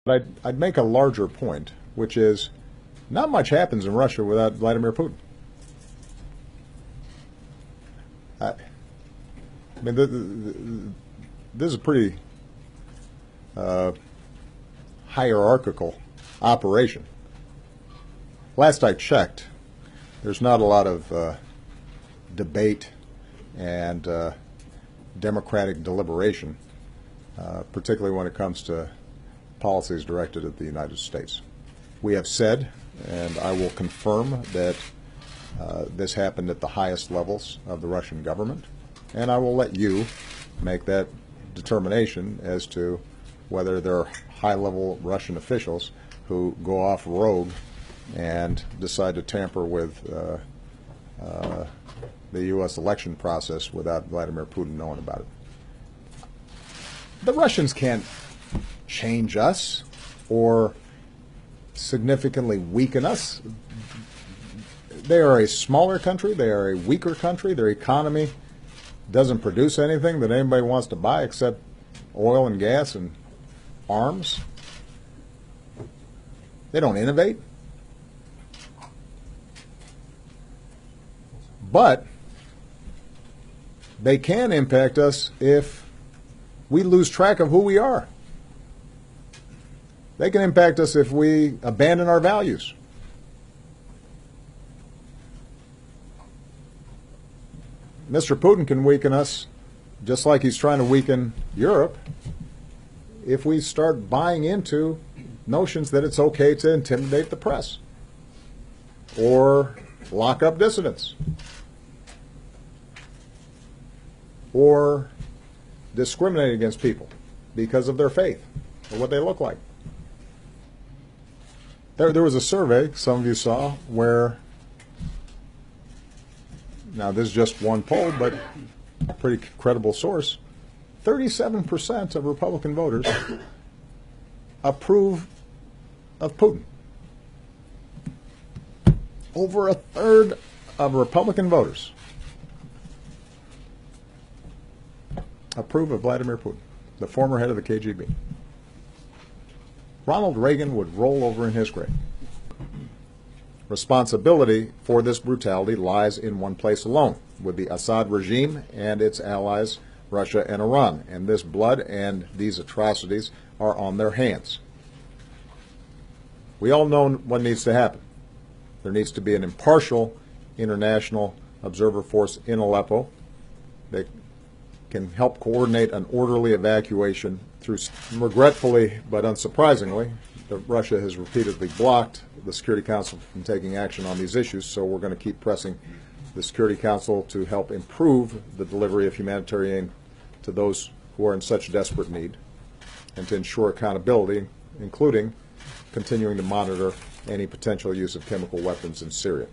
But I'd make a larger point, which is not much happens in Russia without Vladimir Putin. I mean, this is a pretty hierarchical operation. Last I checked, there's not a lot of debate and democratic deliberation, particularly when it comes to policies directed at the United States. We have said, and I will confirm, that this happened at the highest levels of the Russian government, and I will let you make that determination as to whether there are high-level Russian officials who go off rogue and decide to tamper with the U.S. election process without Vladimir Putin knowing about it. The Russians can't change us or significantly weaken us. They are a smaller country. They are a weaker country. Their economy doesn't produce anything that anybody wants to buy except oil and gas and arms. They don't innovate. But they can impact us if we lose track of who we are. They can impact us if we abandon our values. Mr. Putin can weaken us just like he's trying to weaken Europe if we start buying into notions that it's okay to intimidate the press or lock up dissidents or discriminate against people because of their faith or what they look like. There was a survey, some of you saw, where, now this is just one poll, but a pretty credible source, 37% of Republican voters approve of Putin. Over a third of Republican voters approve of Vladimir Putin, the former head of the KGB. Ronald Reagan would roll over in his grave. Responsibility for this brutality lies in one place alone, with the Assad regime and its allies, Russia and Iran. And this blood and these atrocities are on their hands. We all know what needs to happen. There needs to be an impartial international observer force in Aleppo that can help coordinate an orderly evacuation through, regretfully but unsurprisingly, Russia has repeatedly blocked the Security Council from taking action on these issues, so we're going to keep pressing the Security Council to help improve the delivery of humanitarian aid to those who are in such desperate need and to ensure accountability, including continuing to monitor any potential use of chemical weapons in Syria.